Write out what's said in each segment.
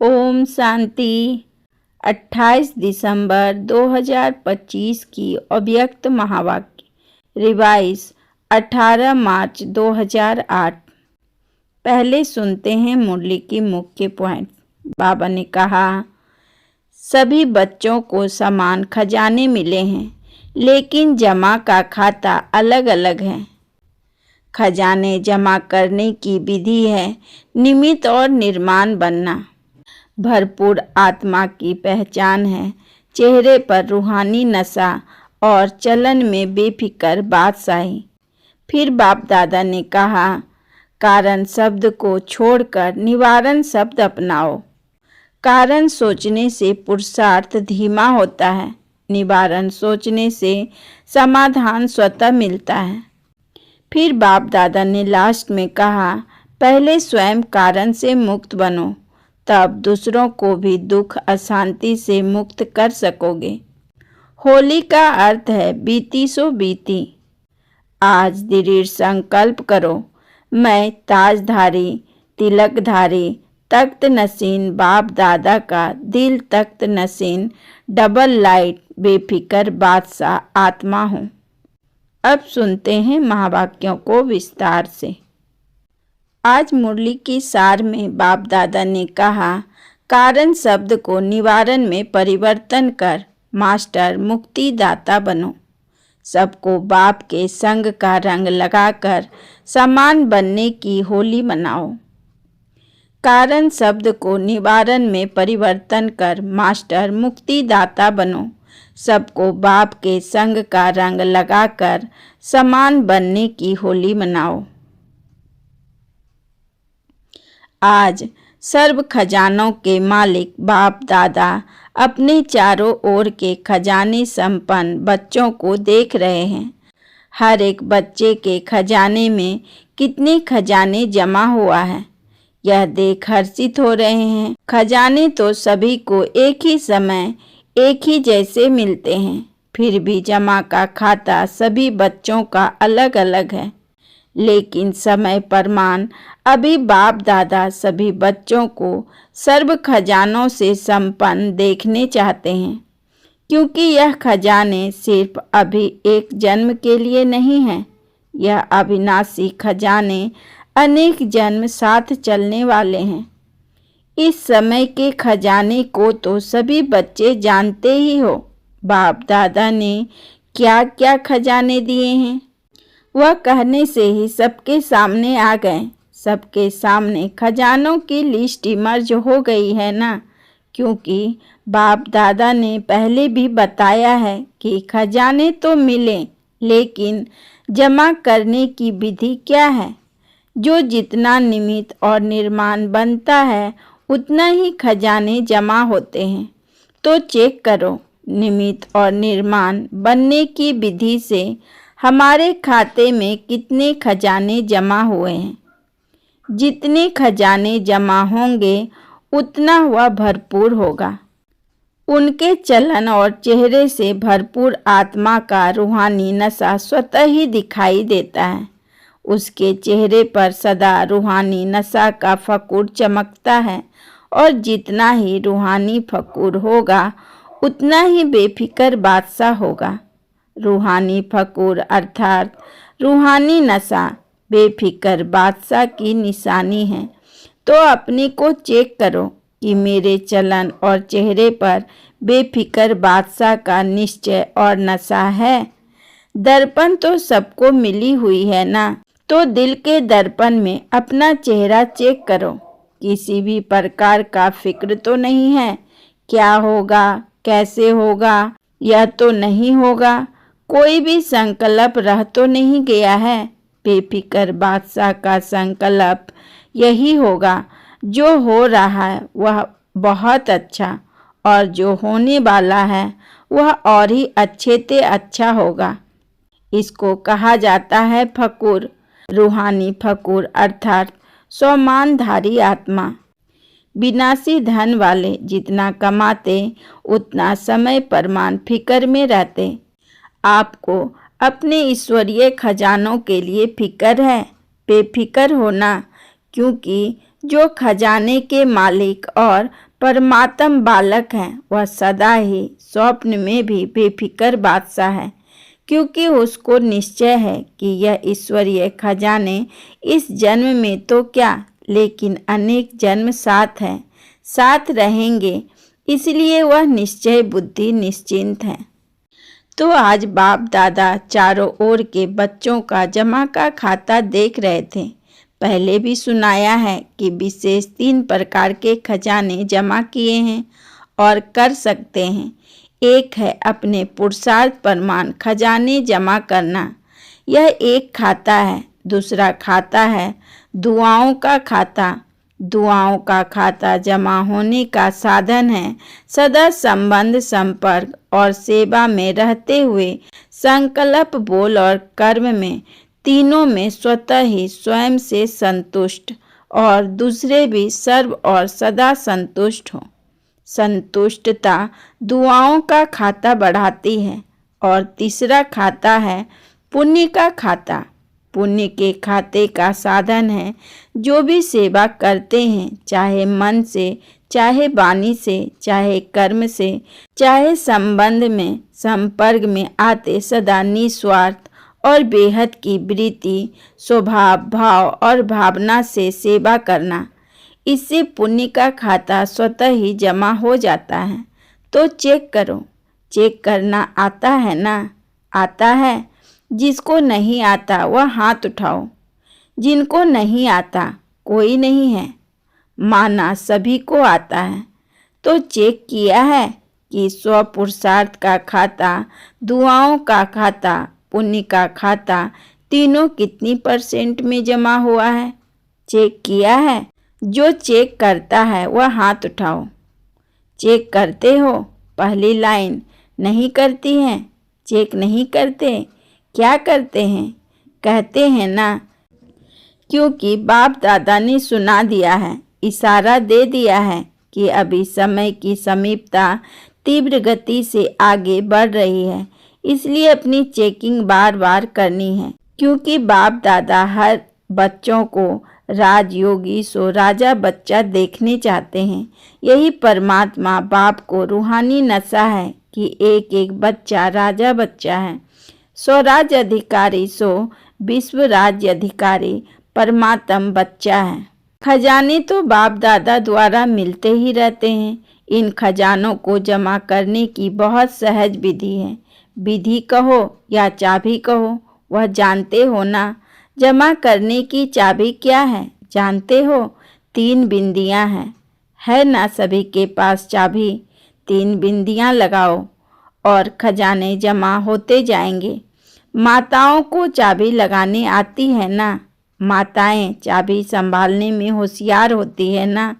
ओम शांति। 28 दिसंबर 2025 की अव्यक्त महावाक्य रिवाइज 18 मार्च 2008। पहले सुनते हैं मुरली की मुख्य पॉइंट। बाबा ने कहा, सभी बच्चों को समान खजाने मिले हैं, लेकिन जमा का खाता अलग अलग है। खजाने जमा करने की विधि है निमित्त और निर्माण बनना। भरपूर आत्मा की पहचान है चेहरे पर रूहानी नशा और चलन में बेफिक्र बादशाही। फिर बाप दादा ने कहा, कारण शब्द को छोड़कर निवारण शब्द अपनाओ। कारण सोचने से पुरुषार्थ धीमा होता है, निवारण सोचने से समाधान स्वतः मिलता है। फिर बाप दादा ने लास्ट में कहा, पहले स्वयं कारण से मुक्त बनो, तब दूसरों को भी दुख अशांति से मुक्त कर सकोगे। होली का अर्थ है बीती सो बीती। आज दृढ़ संकल्प करो, मैं ताजधारी तिलकधारी तख्त नसीन बाप दादा का दिल तख्त नसीन डबल लाइट बेफिक्र बादशाह आत्मा हूँ। अब सुनते हैं महावाक्यों को विस्तार से। आज मुरली की सार में बाप दादा ने कहा, कारण शब्द को निवारण में परिवर्तन कर मास्टर मुक्तिदाता बनो। सबको बाप के संग का रंग लगाकर समान बनने की होली मनाओ। कारण शब्द को निवारण में परिवर्तन कर मास्टर मुक्तिदाता बनो। सबको बाप के संग का रंग लगाकर समान बनने की होली मनाओ। आज सर्व खजानों के मालिक बाप दादा अपने चारों ओर के खजाने संपन्न बच्चों को देख रहे हैं। हर एक बच्चे के खजाने में कितने खजाने जमा हुआ है, यह देख हर्षित हो रहे हैं। खजाने तो सभी को एक ही समय एक ही जैसे मिलते हैं, फिर भी जमा का खाता सभी बच्चों का अलग अलग है। लेकिन समय प्रमाण अभी बाप दादा सभी बच्चों को सर्व खजानों से संपन्न देखने चाहते हैं, क्योंकि यह खजाने सिर्फ अभी एक जन्म के लिए नहीं है। यह अविनाशी खजाने अनेक जन्म साथ चलने वाले हैं। इस समय के खजाने को तो सभी बच्चे जानते ही हो। बाप दादा ने क्या क्या खजाने दिए हैं, वह कहने से ही सबके सामने आ गए। सबके सामने खजानों की लिस्ट इमर्ज हो गई है ना, क्योंकि बाप दादा ने पहले भी बताया है कि खजाने तो मिले, लेकिन जमा करने की विधि क्या है। जो जितना निमित्त और निर्माण बनता है उतना ही खजाने जमा होते हैं। तो चेक करो, निमित्त और निर्माण बनने की विधि से हमारे खाते में कितने खजाने जमा हुए हैं। जितने खजाने जमा होंगे उतना वह भरपूर होगा। उनके चलन और चेहरे से भरपूर आत्मा का रूहानी नशा स्वतः ही दिखाई देता है। उसके चेहरे पर सदा रूहानी नशा का फकूर चमकता है, और जितना ही रूहानी फकूर होगा उतना ही बेफिक्र बादशाह होगा। रूहानी फकूर अर्थात रूहानी नशा बेफिक्र बादशाह की निशानी है। तो अपने को चेक करो कि मेरे चलन और चेहरे पर बेफिक्र बादशाह का निश्चय और नशा है। दर्पण तो सबको मिली हुई है ना, तो दिल के दर्पण में अपना चेहरा चेक करो। किसी भी प्रकार का फिक्र तो नहीं है, क्या होगा कैसे होगा, यह तो नहीं होगा। कोई भी संकल्प रह तो नहीं गया है। बेफिक्र बादशाह का संकल्प यही होगा, जो हो रहा है वह बहुत अच्छा, और जो होने वाला है वह और ही अच्छे से अच्छा होगा। इसको कहा जाता है फकूर, रूहानी फकूर अर्थात स्वमानधारी आत्मा। विनाशी धन वाले जितना कमाते उतना समय प्रमाण फिक्र में रहते। आपको अपने ईश्वरीय खजानों के लिए फिक्र है, बेफिक्र होना, क्योंकि जो खजाने के मालिक और परमात्म बालक है, वह सदा ही स्वप्न में भी बेफिक्र बादशाह है, क्योंकि उसको निश्चय है कि यह ईश्वरीय खजाने इस जन्म में तो क्या, लेकिन अनेक जन्म साथ रहेंगे, इसलिए वह निश्चय बुद्धि निश्चिंत है। तो आज बाप दादा चारों ओर के बच्चों का जमा का खाता देख रहे थे। पहले भी सुनाया है कि विशेष 3 प्रकार के खजाने जमा किए हैं और कर सकते हैं। एक है अपने पुरुषार्थ प्रमाण खजाने जमा करना, यह एक खाता है। दूसरा खाता है दुआओं का खाता। दुआओं का खाता जमा होने का साधन है सदा संबंध, संपर्क और सेवा में रहते हुए संकल्प, बोल और कर्म में, तीनों में स्वतः ही स्वयं से संतुष्ट और दूसरे भी सर्व और सदा संतुष्ट हो। संतुष्टता दुआओं का खाता बढ़ाती है। और तीसरा खाता है पुण्य का खाता। पुण्य के खाते का साधन है जो भी सेवा करते हैं, चाहे मन से, चाहे वाणी से, चाहे कर्म से, चाहे संबंध में, संपर्क में आते सदा निस्वार्थ और बेहद की वृत्ति, स्वभाव, भाव और भावना से सेवा करना। इससे पुण्य का खाता स्वतः ही जमा हो जाता है। तो चेक करो, चेक करना आता है ना? आता है? जिसको नहीं आता वह हाथ उठाओ। जिनको नहीं आता कोई नहीं है, माना सभी को आता है। तो चेक किया है कि स्व पुरुषार्थ का खाता, दुआओं का खाता, पुण्य का खाता, तीनों कितनी % में जमा हुआ है? चेक किया है? जो चेक करता है वह हाथ उठाओ। चेक करते हो? पहली लाइन नहीं करती हैं? चेक नहीं करते? क्या करते हैं? कहते हैं ना, क्योंकि बाप दादा ने सुना दिया है, इशारा दे दिया है कि अभी समय की समीपता तीव्र गति से आगे बढ़ रही है, इसलिए अपनी चेकिंग बार बार करनी है। क्योंकि बाप दादा हर बच्चों को राजयोगी सो राजा बच्चा देखने चाहते हैं। यही परमात्मा बाप को रूहानी नशा है कि एक एक बच्चा राजा बच्चा है। स्वराज अधिकारी सो विश्व राज्य अधिकारी परमात्म बच्चा है। खजाने तो बाप दादा द्वारा मिलते ही रहते हैं। इन खजानों को जमा करने की बहुत सहज विधि है। विधि कहो या चाबी कहो, वह जानते हो ना। जमा करने की चाबी क्या है जानते हो? 3 बिंदियां हैं। है ना सभी के पास चाबी? 3 बिंदियां लगाओ और खजाने जमा होते जाएंगे। माताओं को चाबी लगाने आती है ना? माताएं चाबी संभालने में होशियार होती है ना?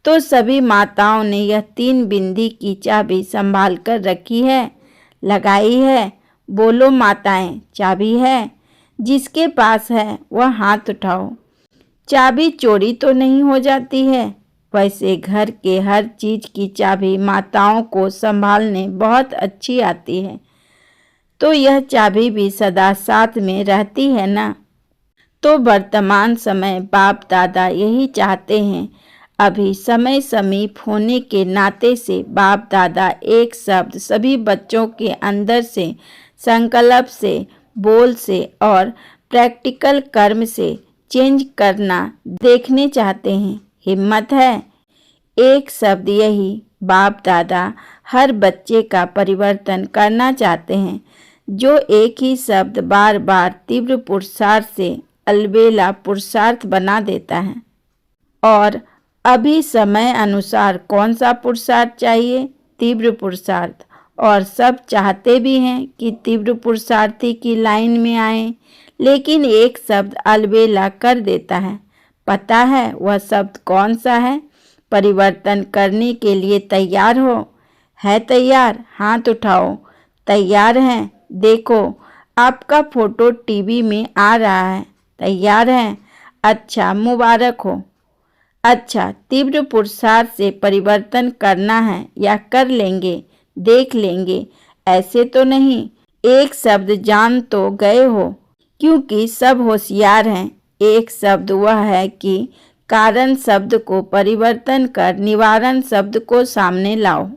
तो सभी माताओं ने यह 3 बिंदी की चाबी संभाल कर रखी है, लगाई है। बोलो माताएं, चाबी है? जिसके पास है वह हाथ उठाओ। चाबी चोरी तो नहीं हो जाती है? वैसे घर के हर चीज की चाबी माताओं को संभालने बहुत अच्छी आती है। तो यह चाबी भी सदा साथ में रहती है ना? तो वर्तमान समय बाप दादा यही चाहते हैं। अभी समय समीप होने के नाते से बाप दादा एक शब्द सभी बच्चों के अंदर से, संकल्प से, बोल से और प्रैक्टिकल कर्म से चेंज करना देखने चाहते हैं। हिम्मत है? एक शब्द यही बाप दादा हर बच्चे का परिवर्तन करना चाहते हैं, जो एक ही शब्द बार बार तीव्र पुरुषार्थ से अलबेला पुरुषार्थ बना देता है। और अभी समय अनुसार कौन सा पुरुषार्थ चाहिए? तीव्र पुरुषार्थ। और सब चाहते भी हैं कि तीव्र पुरुषार्थी की लाइन में आए, लेकिन एक शब्द अलबेला कर देता है। पता है वह शब्द कौन सा है? परिवर्तन करने के लिए तैयार हो? है तैयार? हाथ उठाओ। तैयार हैं? देखो आपका फोटो टीवी में आ रहा है। तैयार हैं? अच्छा, मुबारक हो। अच्छा, तीव्र पुरुषार्थ से परिवर्तन करना है या कर लेंगे, देख लेंगे, ऐसे तो नहीं। एक शब्द जान तो गए हो, क्योंकि सब होशियार हैं। एक शब्द वह है कि कारण शब्द को परिवर्तन कर निवारण शब्द को सामने लाओ।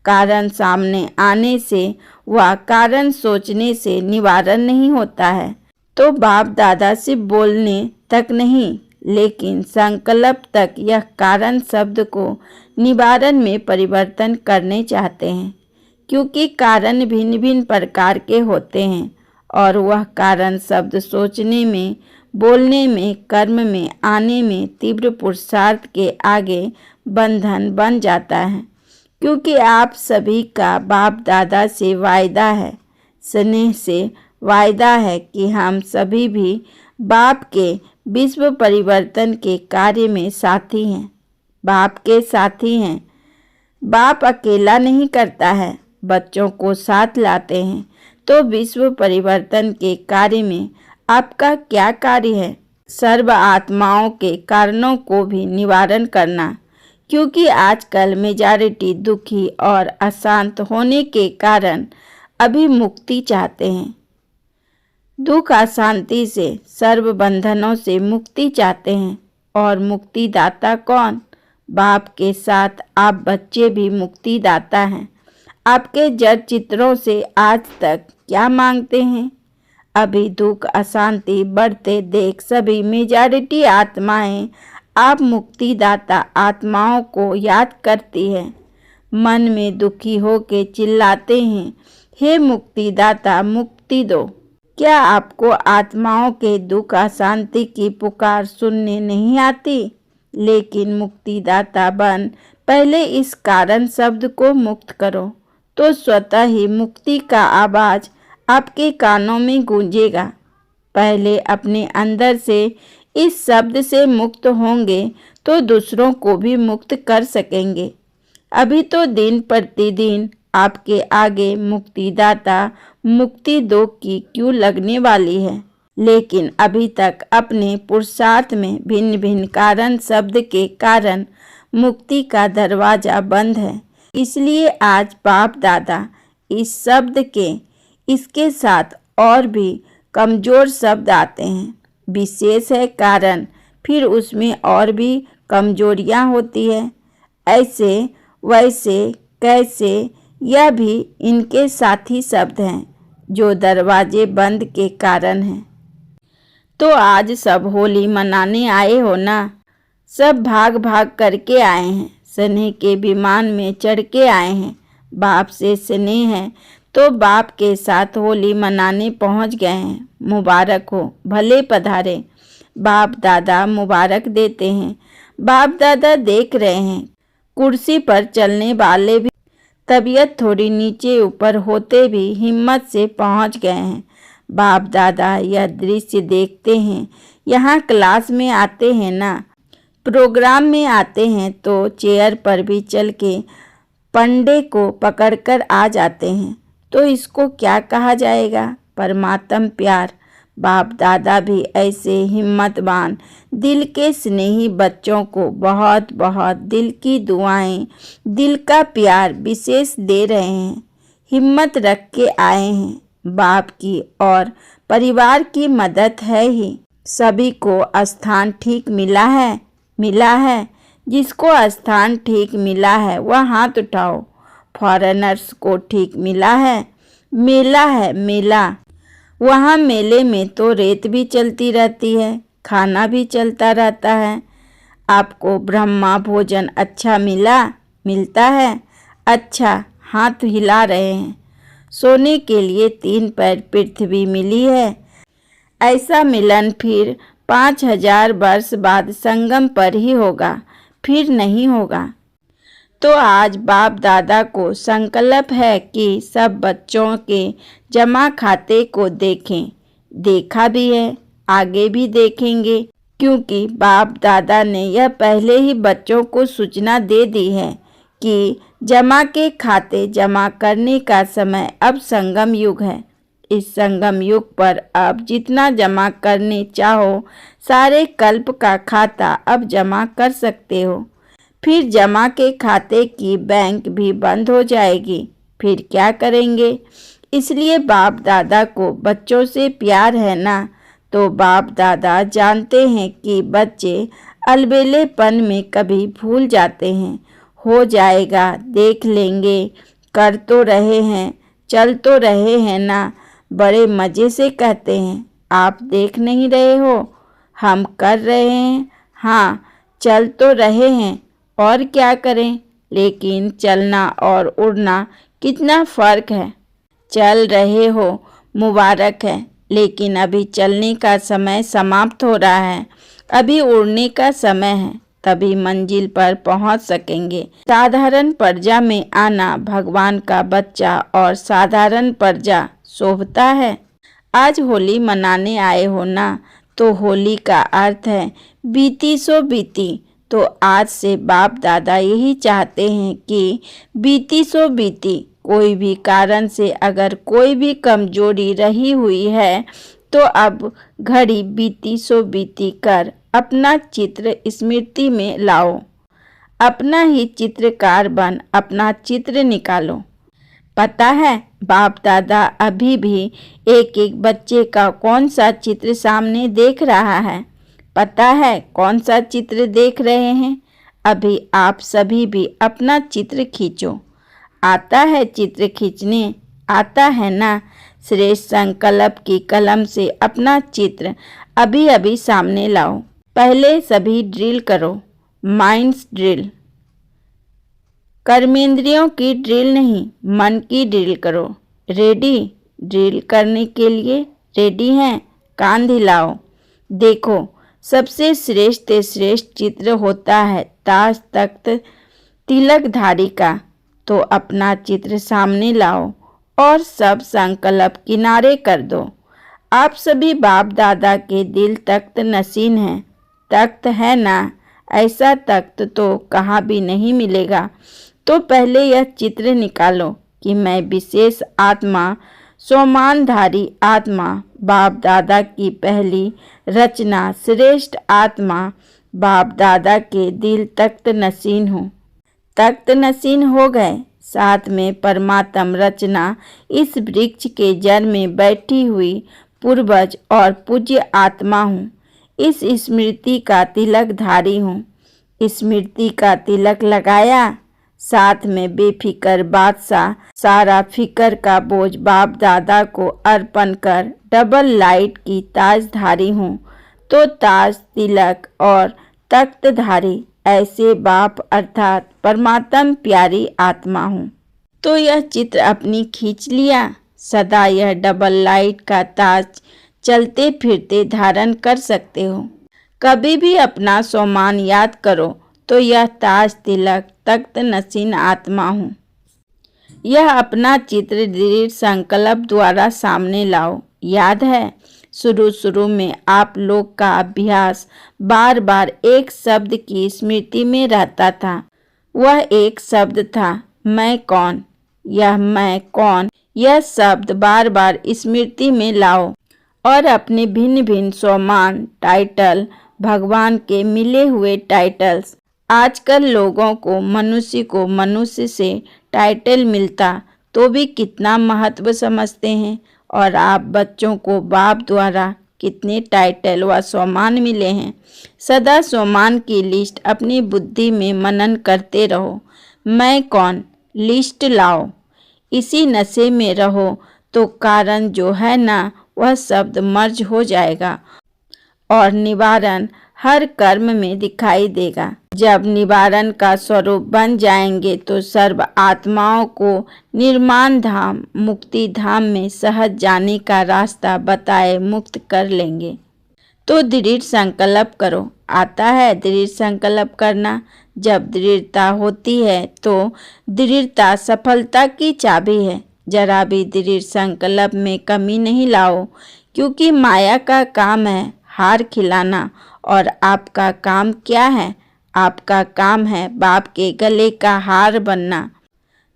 कारण सामने आने से व कारण सोचने से निवारण नहीं होता है। तो बाप दादा सिर्फ बोलने तक नहीं लेकिन संकल्प तक यह कारण शब्द को निवारण में परिवर्तन करने चाहते हैं, क्योंकि कारण भिन्न भिन्न प्रकार के होते हैं और वह कारण शब्द सोचने में, बोलने में, कर्म में आने में तीव्र पुरुषार्थ के आगे बंधन बन जाता है। क्योंकि आप सभी का बाप दादा से वायदा है, स्नेह से वायदा है कि हम सभी भी बाप के विश्व परिवर्तन के कार्य में साथी हैं, बाप के साथी हैं। बाप अकेला नहीं करता है, बच्चों को साथ लाते हैं। तो विश्व परिवर्तन के कार्य में आपका क्या कार्य है? सर्व आत्माओं के कारणों को भी निवारण करना, क्योंकि आजकल मेजॉरिटी दुखी और अशांत होने के कारण अभी मुक्ति चाहते हैं। दुख अशांति से, सर्व बंधनों से मुक्ति चाहते हैं। और मुक्ति दाता कौन? बाप के साथ आप बच्चे भी मुक्ति दाता हैं। आपके जड़ चित्रों से आज तक क्या मांगते हैं? अभी दुख अशांति बढ़ते देख सभी मेजॉरिटी आत्माएं आप मुक्तिदाता आत्माओं को याद करती है। मन में दुखी होके चिल्लाते हैं, हे मुक्तिदाता मुक्ति दो। क्या आपको आत्माओं के दुख अशांति की पुकार सुनने नहीं आती? लेकिन मुक्तिदाता बन पहले इस कारण शब्द को मुक्त करो, तो स्वतः ही मुक्ति का आवाज आपके कानों में गूंजेगा। पहले अपने अंदर से इस शब्द से मुक्त होंगे तो दूसरों को भी मुक्त कर सकेंगे। अभी तो दिन प्रतिदिन आपके आगे मुक्तिदाता मुक्ति दो की क्यों लगने वाली है, लेकिन अभी तक अपने पुरुषार्थ में भिन्न भिन्न कारण शब्द के कारण मुक्ति का दरवाजा बंद है। इसलिए आज बाप दादा इस शब्द के इसके साथ और भी कमजोर शब्द आते हैं। विशेष है कारण, फिर उसमें और भी कमजोरियां होती है। ऐसे वैसे कैसे, यह भी इनके साथी शब्द हैं जो दरवाजे बंद के कारण हैं। तो आज सब होली मनाने आए हो ना? सब भाग भाग करके आए हैं, स्नेह के विमान में चढ़ के आए हैं। बाप से स्नेह है तो बाप के साथ होली मनाने पहुंच गए हैं। मुबारक हो, भले पधारे। बाप दादा मुबारक देते हैं। बाप दादा देख रहे हैं कुर्सी पर चलने वाले भी तबीयत थोड़ी नीचे ऊपर होते भी हिम्मत से पहुंच गए हैं। बाप दादा यह दृश्य देखते हैं। यहाँ क्लास में आते हैं ना, प्रोग्राम में आते हैं तो चेयर पर भी चल के पंडे को पकड़कर आ जाते हैं। तो इसको क्या कहा जाएगा? परमात्म प्यार। बाप दादा भी ऐसे हिम्मतवान दिल के स्नेही बच्चों को बहुत बहुत दिल की दुआएं, दिल का प्यार विशेष दे रहे हैं। हिम्मत रख के आए हैं। बाप की और परिवार की मदद है ही। सभी को स्थान ठीक मिला है, मिला है। जिसको स्थान ठीक मिला है वह हाथ उठाओ। फॉरेनर्स को ठीक मिला है, मेला है मेला। वहाँ मेले में तो रेत भी चलती रहती है, खाना भी चलता रहता है। आपको ब्रह्मा भोजन अच्छा मिलता है? अच्छा, हाथ हिला रहे हैं। सोने के लिए 3 पैर पृथ्वी मिली है। ऐसा मिलन फिर 5000 वर्ष बाद संगम पर ही होगा, फिर नहीं होगा। तो आज बाप दादा को संकल्प है कि सब बच्चों के जमा खाते को देखें। देखा भी है, आगे भी देखेंगे, क्योंकि बाप दादा ने यह पहले ही बच्चों को सूचना दे दी है कि जमा के खाते जमा करने का समय अब संगम युग है। इस संगम युग पर अब जितना जमा करने चाहो सारे कल्प का खाता अब जमा कर सकते हो। फिर जमा के खाते की बैंक भी बंद हो जाएगी। फिर क्या करेंगे? इसलिए बाप दादा को बच्चों से प्यार है ना, तो बाप दादा जानते हैं कि बच्चे अलबेलेपन में कभी भूल जाते हैं। हो जाएगा, देख लेंगे, कर तो रहे हैं, चल तो रहे हैं ना, बड़े मज़े से कहते हैं। आप देख नहीं रहे हो, हम कर रहे हैं। हाँ, चल तो रहे हैं, और क्या करें। लेकिन चलना और उड़ना कितना फ़र्क है। चल रहे हो, मुबारक है, लेकिन अभी चलने का समय समाप्त हो रहा है। अभी उड़ने का समय है, तभी मंजिल पर पहुंच सकेंगे। साधारण प्रजा में आना भगवान का बच्चा और साधारण प्रजा शोभता है। आज होली मनाने आए हो ना, तो होली का अर्थ है बीती सो बीती। तो आज से बाप दादा यही चाहते हैं कि बीती सो बीती। कोई भी कारण से अगर कोई भी कमजोरी रही हुई है तो अब घड़ी बीती सो बीती कर अपना चित्र स्मृति में लाओ। अपना ही चित्रकार बन अपना चित्र निकालो। पता है बाप दादा अभी भी एक एक बच्चे का कौन सा चित्र सामने देख रहा है। पता है कौन सा चित्र देख रहे हैं। अभी आप सभी भी अपना चित्र खींचो। आता है चित्र खींचने, आता है ना। श्रेष्ठ संकल्प की कलम से अपना चित्र अभी अभी सामने लाओ। पहले सभी ड्रिल करो, माइंड्स ड्रिल। कर्मेंद्रियों की ड्रिल नहीं, मन की ड्रिल करो। रेडी ड्रिल करने के लिए? रेडी हैं? कान हिलाओ। देखो, सबसे श्रेष्ठ श्रेष्ठ चित्र होता है ताज तख्त तिलकधारी का। तो अपना चित्र सामने लाओ और सब संकल्प किनारे कर दो। आप सभी बाप दादा के दिल तख्त नसीन हैं। तख्त है ना, ऐसा तख्त तो कहाँ भी नहीं मिलेगा। तो पहले यह चित्र निकालो कि मैं विशेष आत्मा, सोमानधारी आत्मा, बाप दादा की पहली रचना, श्रेष्ठ आत्मा, बाप दादा के दिल तख्त नसीन हूँ। तख्त नसीन हो गए, साथ में परमात्म रचना, इस वृक्ष के जड़ में बैठी हुई पूर्वज और पूज्य आत्मा हूँ। इस स्मृति का तिलकधारी हूँ। स्मृति का तिलक लगाया, साथ में बेफिक्र बादशाह सारा फिक्र का बोझ बाप दादा को अर्पण कर डबल लाइट की ताजधारी हूँ। तो ताज, तिलक और तख्तधारी ऐसे बाप अर्थात परमात्म प्यारी आत्मा हूँ। तो यह चित्र अपनी खींच लिया। सदा यह डबल लाइट का ताज चलते फिरते धारण कर सकते हो। कभी भी अपना सोमान याद करो तो यह ताज, तिलक, तख्त नसीन आत्मा हूँ। यह अपना चित्र दृढ़ संकल्प द्वारा सामने लाओ। याद है शुरू में आप लोग का अभ्यास बार बार एक शब्द की स्मृति में रहता था। वह एक शब्द था, मैं कौन। यह मैं कौन, यह शब्द बार बार स्मृति में लाओ और अपने भिन्न भिन्न सोमान, टाइटल, भगवान के मिले हुए टाइटल्स। आजकल लोगों को मनुष्य से टाइटल मिलता तो भी कितना महत्व समझते हैं, और आप बच्चों को बाप द्वारा कितने टाइटल व सम्मान मिले हैं। सदा सम्मान की लिस्ट अपनी बुद्धि में मनन करते रहो। मैं कौन, लिस्ट लाओ। इसी नशे में रहो तो कारण जो है ना, वह शब्द मर्ज हो जाएगा और निवारण हर कर्म में दिखाई देगा। जब निवारण का स्वरूप बन जाएंगे तो सर्व आत्माओं को निर्माण धाम, मुक्ति धाम में सहज जाने का रास्ता बताए मुक्त कर लेंगे। तो दृढ़ संकल्प करो। आता है दृढ़ संकल्प करना। जब दृढ़ता होती है तो दृढ़ता सफलता की चाबी है। जरा भी दृढ़ संकल्प में कमी नहीं लाओ, क्योंकि माया का काम है हार खिलाना, और आपका काम क्या है? आपका काम है बाप के गले का हार बनना,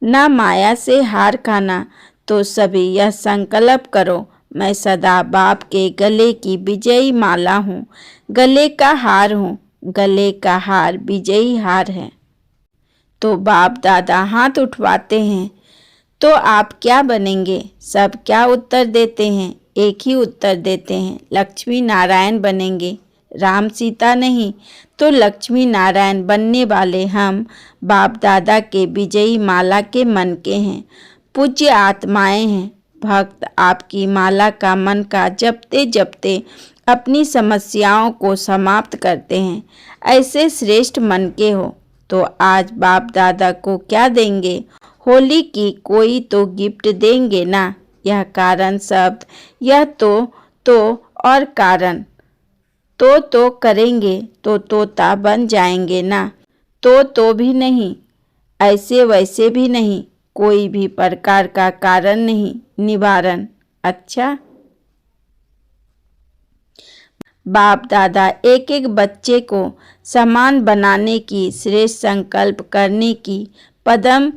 ना माया से हार खाना। तो सभी यह संकल्प करो, मैं सदा बाप के गले की विजयी माला हूँ, गले का हार हूँ। गले का हार विजयी हार है। तो बाप दादा हाथ उठवाते हैं तो आप क्या बनेंगे? सब क्या उत्तर देते हैं? एक ही उत्तर देते हैं, लक्ष्मी नारायण बनेंगे, राम सीता नहीं। तो लक्ष्मी नारायण बनने वाले हम बाप दादा के विजयी माला के मन के हैं, पूज्य आत्माएं हैं। भक्त आपकी माला का मन का जपते जपते अपनी समस्याओं को समाप्त करते हैं। ऐसे श्रेष्ठ मन के हो तो आज बाप दादा को क्या देंगे? होली की कोई तो गिफ्ट देंगे ना। यह कारण शब्द, यह तो और कारण तो करेंगे तो तोता बन जाएंगे ना। तो भी नहीं, ऐसे वैसे भी नहीं, कोई भी प्रकार का कारण नहीं, निवारण। अच्छा, बाप दादा एक एक बच्चे को समान बनाने की श्रेष्ठ संकल्प करने की पदम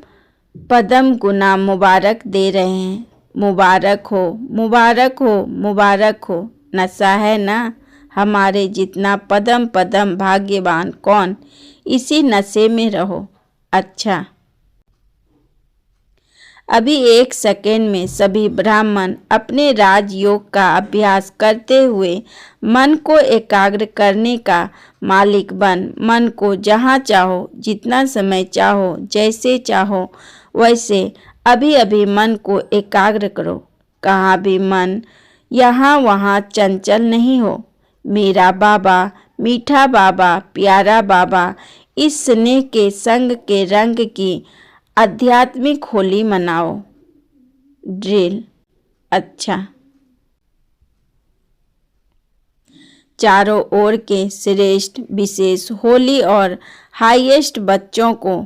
पदम गुना मुबारक दे रहे हैं। मुबारक हो, मुबारक हो, मुबारक हो। नशा है ना, हमारे जितना पदम पदम भाग्यवान कौन, इसी नशे में रहो। अच्छा, अभी 1 सेकेंड में सभी ब्राह्मण अपने राजयोग का अभ्यास करते हुए मन को एकाग्र करने का मालिक बन मन को जहाँ चाहो, जितना समय चाहो, जैसे चाहो वैसे अभी अभी मन को एकाग्र करो। कहाँ भी मन यहाँ वहाँ चंचल नहीं हो। मेरा बाबा, मीठा बाबा, प्यारा बाबा, इस स्नेह के संग के रंग की आध्यात्मिक होली मनाओ। ड्रिल। अच्छा, चारों ओर के श्रेष्ठ विशेष होली और हाईएस्ट बच्चों को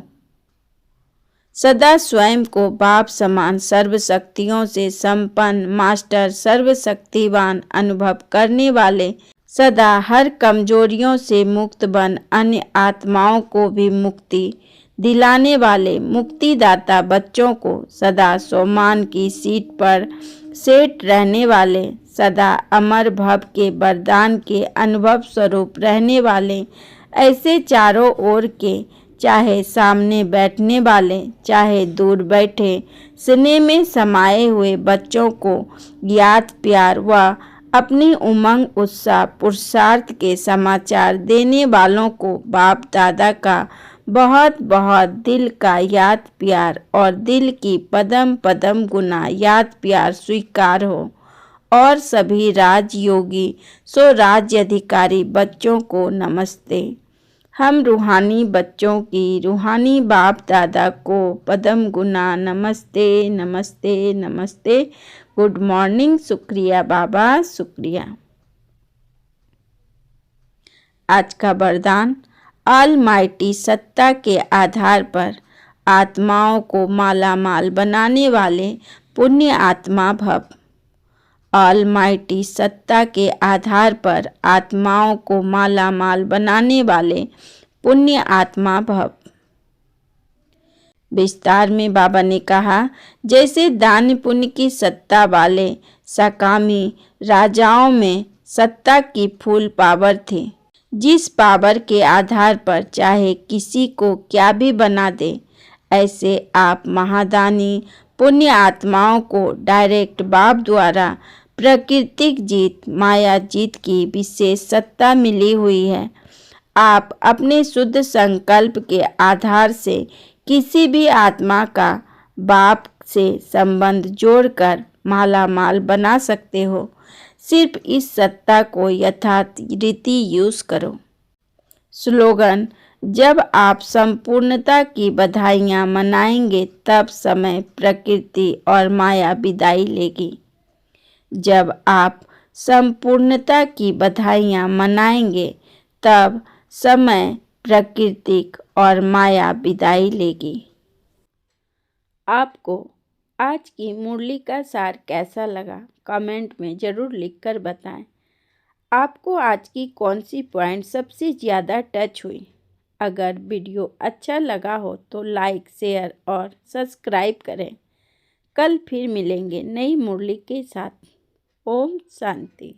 सदा स्वयं को बाप समान सर्वशक्तियों से संपन्न मास्टर सर्वशक्तिवान अनुभव करने वाले, सदा हर कमजोरियों से मुक्त बन अन्य आत्माओं को भी मुक्ति दिलाने वाले मुक्तिदाता बच्चों को, सदा सम्मान की सीट पर सेट रहने वाले, सदा अमर भव के वरदान के अनुभव स्वरूप रहने वाले, ऐसे चारों ओर के, चाहे सामने बैठने वाले, चाहे दूर बैठे, स्नेह में समाये हुए बच्चों को याद प्यार व अपनी उमंग उत्साह पुरुषार्थ के समाचार देने वालों को बाप दादा का बहुत बहुत दिल का याद प्यार और दिल की पदम पदम गुना याद प्यार स्वीकार हो। और सभी राजयोगी सो राज्य अधिकारी बच्चों को नमस्ते। हम रूहानी बच्चों की रूहानी बाप दादा को पदम गुना नमस्ते नमस्ते नमस्ते। Good morning. शुक्रिया बाबा, शुक्रिया। आज का वरदान, ऑलमाइटी सत्ता के आधार पर आत्माओं को माला माल बनाने वाले पुण्य आत्मा भव। ऑलमाइटी सत्ता के आधार पर आत्माओं को माला माल बनाने वाले पुण्य आत्मा भव। विस्तार में बाबा ने कहा, जैसे दान पुण्य की सत्ता वाले सकामी राजाओं में सत्ता की फुल पावर थी, जिस पावर के आधार पर चाहे किसी को क्या भी बना दे, ऐसे आप महादानी पुण्य आत्माओं को डायरेक्ट बाप द्वारा प्राकृतिक जीत माया जीत की विशेष सत्ता मिली हुई है। आप अपने शुद्ध संकल्प के आधार से किसी भी आत्मा का बाप से संबंध जोड़कर माला माल बना सकते हो। सिर्फ इस सत्ता को यथारीति यूज करो। स्लोगन, जब आप संपूर्णता की बधाइयाँ मनाएंगे तब समय प्रकृति और माया विदाई लेगी। जब आप संपूर्णता की बधाइयाँ मनाएंगे तब समय प्राकृतिक और माया विदाई लेगी। आपको आज की मुरली का सार कैसा लगा कमेंट में ज़रूर लिखकर बताएं। आपको आज की कौन सी पॉइंट सबसे ज़्यादा टच हुई? अगर वीडियो अच्छा लगा हो तो लाइक, शेयर और सब्सक्राइब करें। कल फिर मिलेंगे नई मुरली के साथ। ओम शांति।